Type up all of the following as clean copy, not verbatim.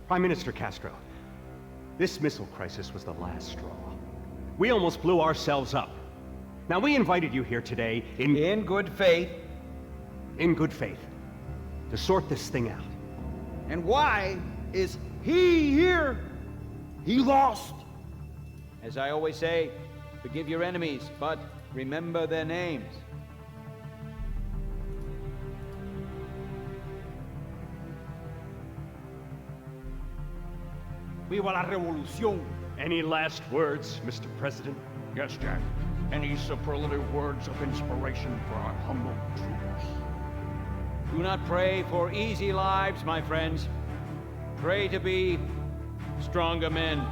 Prime Minister Castro, this missile crisis was the last straw. We almost blew ourselves up. Now, we invited you here today In good faith. in good faith, to sort this thing out. And why is he here? He lost. As I always say, forgive your enemies, but remember their names. Viva la revolución. Any last words, Mr. President? Yes, Jack. Any superlative words of inspiration for our humble troops? Do not pray for easy lives, my friends. Pray to be stronger men.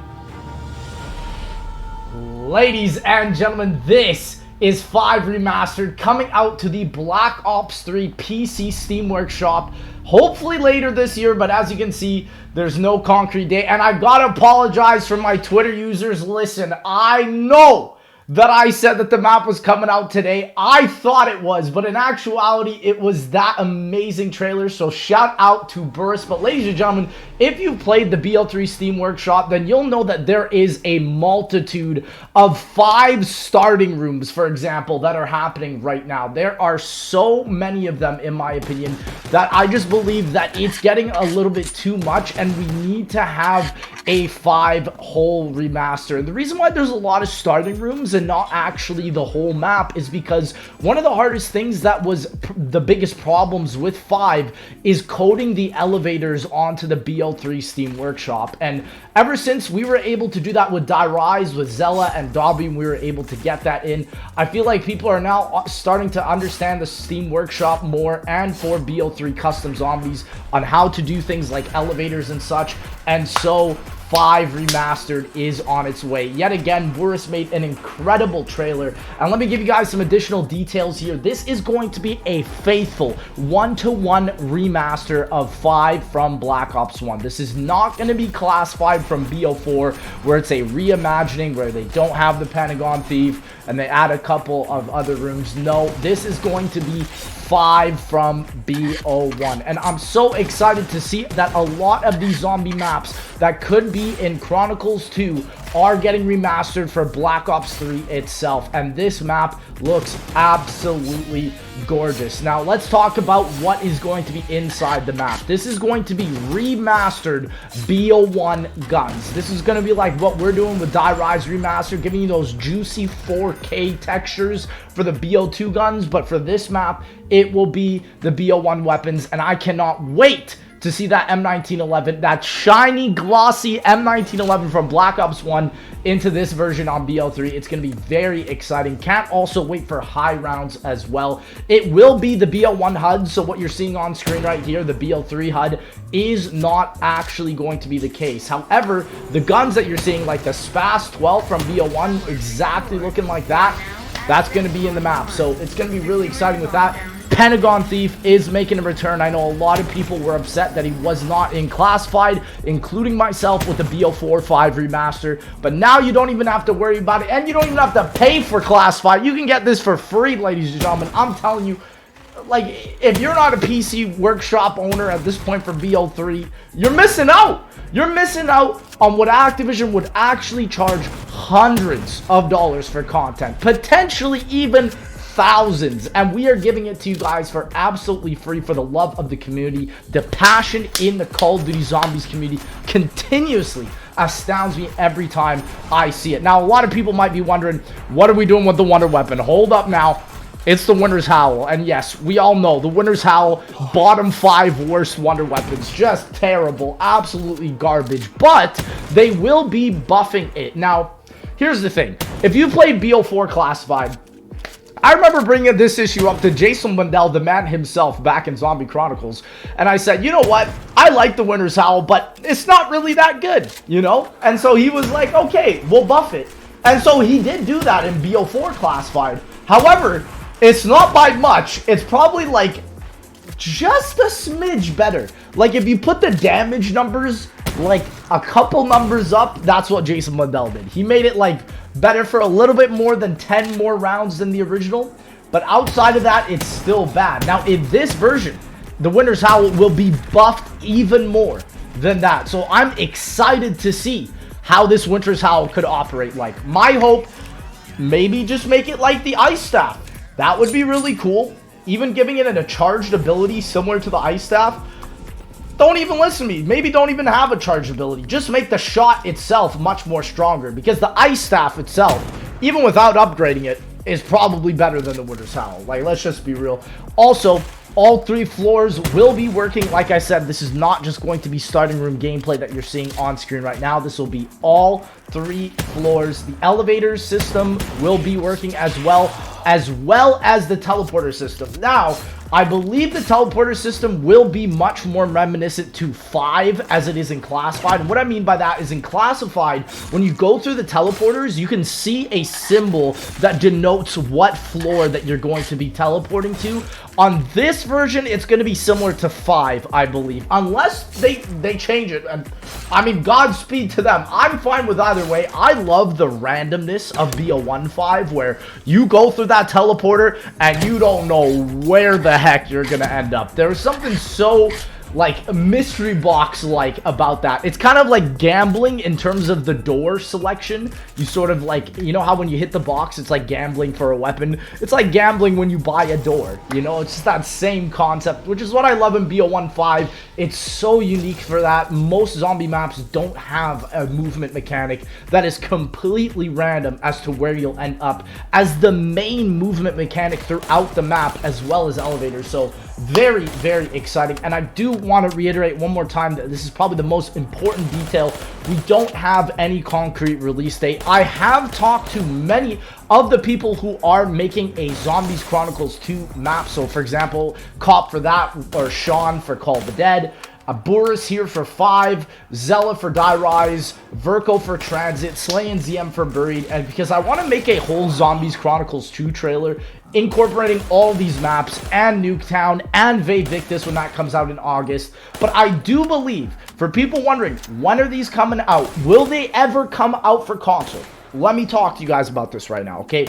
Ladies and gentlemen, this is 5 Remastered coming out to the Black Ops 3 PC Steam Workshop. Hopefully later this year, but as you can see, there's no concrete date. And I gotta apologize for my Twitter users. Listen, I know that I said that the map was coming out today. I thought it was, but in actuality, it was that amazing trailer. So shout out to Burris. But ladies and gentlemen, if you've played the BL3 Steam Workshop, then you'll know that there is a multitude of 5 starting rooms, for example, that are happening right now. There are so many of them, in my opinion, that I just believe that it's getting a little bit too much, and we need to have a 5-hole remaster. And the reason why there's a lot of starting rooms and not actually the whole map is because one of the hardest things that was the biggest problems with 5 is coding the elevators onto the BL3 Steam Workshop. And ever since we were able to do that with Die Rise, with Zella and Dobby, we were able to get that in. I feel like people are now starting to understand the Steam Workshop more, and for BL3 Custom Zombies, on how to do things like elevators and such. And so 5 Remastered is on its way. Yet again, Boris made an incredible trailer. And let me give you guys some additional details here. This is going to be a faithful 1-to-1 remaster of 5 from Black Ops 1. This is not going to be classified from BO4, where it's a reimagining, where they don't have the Pentagon Thief and they add a couple of other rooms. No, this is going to be 5 from BO1. And I'm so excited to see that a lot of these zombie maps that could be in Chronicles 2 are getting remastered for Black Ops 3 itself. And this map looks absolutely gorgeous. Now, let's talk about what is going to be inside the map. This is going to be remastered BO1 guns. This is going to be like what we're doing with Die Rise Remastered, giving you those juicy 4K textures for the BO2 guns. But for this map, it will be the BO1 weapons, and I cannot wait to see that M1911, that shiny, glossy M1911 from Black Ops 1 into this version on BL3. It's going to be very exciting. Can't also wait for high rounds as well. It will be the BL1 HUD, so what you're seeing on screen right here, the BL3 HUD, is not actually going to be the case. However, the guns that you're seeing, like the SPAS 12 from BL1, exactly looking like that, that's going to be in the map. So it's going to be really exciting with that. Pentagon Thief is making a return. I know a lot of people were upset that he was not in Classified, including myself with the BO4 5 remaster. But now you don't even have to worry about it, and you don't even have to pay for Classified. You can get this for free, ladies and gentlemen. I'm telling you, like, if you're not a PC Workshop owner at this point for BO3, you're missing out. You're missing out on what Activision would actually charge hundreds of dollars for content, potentially even thousands, and we are giving it to you guys for absolutely free for the love of the community. The passion in the Call of Duty Zombies community continuously astounds me every time I see it. Now, a lot of people might be wondering, what are we doing with the Wonder Weapon? Hold up now. It's the Winter's Howl, and yes, we all know the Winter's Howl, bottom 5 worst Wonder Weapons, just terrible, absolutely garbage, but they will be buffing it. Now, here's the thing. If you played BO4 Classified, I remember bringing this issue up to Jason Mundell, the man himself, back in Zombie Chronicles, and I said, you know what, I like the Winter's Howl, but it's not really that good, you know? And so he was like, okay, we'll buff it. And so he did do that in BO4 Classified. However, it's not by much. It's probably like just a smidge better. Like if you put the damage numbers like a couple numbers up, that's what Jason Mundell did. He made it like better for a little bit more than 10 more rounds than the original, but outside of that, it's still bad. Now, in this version, the Winter's Howl will be buffed even more. than that. So I'm excited to see how this Winter's Howl could operate like. My hope, maybe just make it like the Ice Staff. That would be really cool. Even giving it a charged ability similar to the Ice Staff. Don't even listen to me. Maybe don't even have a charged ability. Just make the shot itself much more stronger. Because the Ice Staff itself, even without upgrading it, is probably better than the Winter's Howl. Like, let's just be real. Also, all 3 floors will be working. Like I said, this is not just going to be starting room gameplay that you're seeing on screen right now. This will be all 3 floors. The elevator system will be working as well as the teleporter system. Now, I believe the teleporter system will be much more reminiscent to 5 as it is in Classified. And what I mean by that is in Classified, when you go through the teleporters, you can see a symbol that denotes what floor that you're going to be teleporting to. On this version, it's going to be similar to 5, I believe. Unless they change it. And I mean, Godspeed to them. I'm fine with either way. I love the randomness of BO15, where you go through that teleporter and you don't know where the heck you're gonna end up. There was something so like mystery box like about that. It's kind of like gambling in terms of the door selection. You sort of like, you know how when you hit the box it's like gambling for a weapon? It's like gambling when you buy a door, you know? It's just that same concept, which is what I love in BO15. It's so unique for that. Most zombie maps don't have a movement mechanic that is completely random as to where you'll end up as the main movement mechanic throughout the map, as well as elevators. So very, very exciting. And I do want to reiterate one more time that this is probably the most important detail. We don't have any concrete release date. I have talked to many of the people who are making a Zombies Chronicles 2 map. So for example, Cop for that, or Sean for Call of the Dead, Boris here for 5, Zella for Die Rise, Verco for Transit, Slay and ZM for Buried. And because I want to make a whole Zombies Chronicles 2 trailer incorporating all these maps and Nuketown and Ve Victus when that comes out in August. But I do believe, for people wondering, when are these coming out? Will they ever come out for console? Let me talk to you guys about this right now, okay?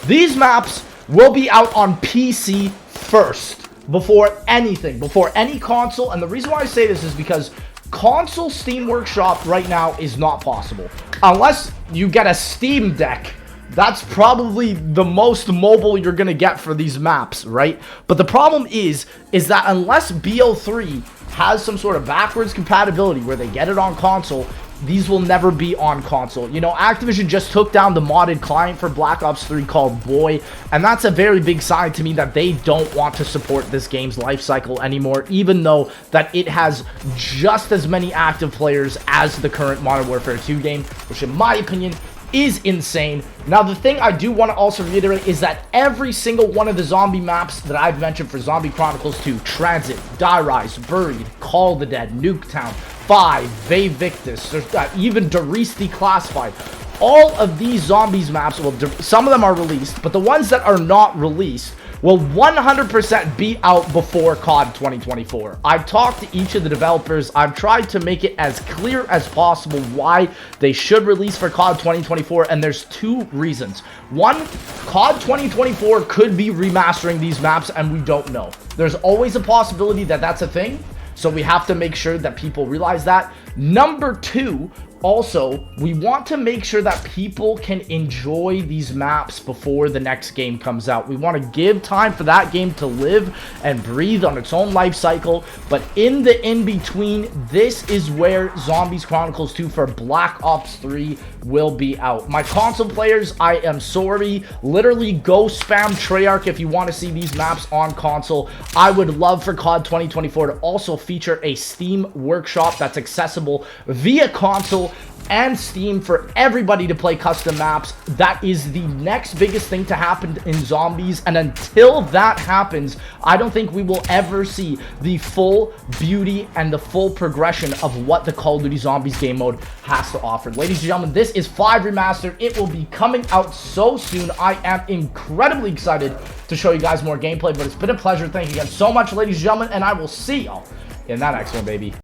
These maps will be out on PC first. Before anything, before any console. And the reason why I say this is because console Steam Workshop right now is not possible. Unless you get a Steam Deck. That's probably the most mobile you're going to get for these maps, right? But the problem is that unless BO3 has some sort of backwards compatibility where they get it on console, these will never be on console. You know, Activision just took down the modded client for Black Ops 3 called Boy, and that's a very big sign to me that they don't want to support this game's life cycle anymore, even though that it has just as many active players as the current Modern Warfare 2 game, which in my opinion is insane. Now, the thing I do want to also reiterate is that every single one of the zombie maps that I've mentioned for Zombie Chronicles 2, Transit, Die Rise, Buried, Call of the Dead, Nuketown, 5, Ve Victus, even Doris Declassified, all of these zombies maps, well, some of them are released, but the ones that are not released will 100% be out before COD 2024. I've talked to each of the developers. I've tried to make it as clear as possible why they should release for COD 2024, and there's 2 reasons. One, COD 2024 could be remastering these maps, and we don't know. There's always a possibility that that's a thing, so we have to make sure that people realize that. Number 2, also, we want to make sure that people can enjoy these maps before the next game comes out. We want to give time for that game to live and breathe on its own life cycle. But in the in-between, this is where Zombies Chronicles 2 for Black Ops 3 will be out. My console players, I am sorry. Literally, go spam Treyarch if you want to see these maps on console. I would love for COD 2024 to also feature a Steam Workshop that's accessible via console and Steam for everybody to play custom maps. That is the next biggest thing to happen in zombies, and until that happens, I don't think we will ever see the full beauty and the full progression of what the Call of Duty Zombies game mode has to offer. Ladies and gentlemen, this is 5 Remastered. It will be coming out so soon. I am incredibly excited to show you guys more gameplay, but it's been a pleasure. Thank you again so much, ladies and gentlemen, and I will see y'all in that next one, baby.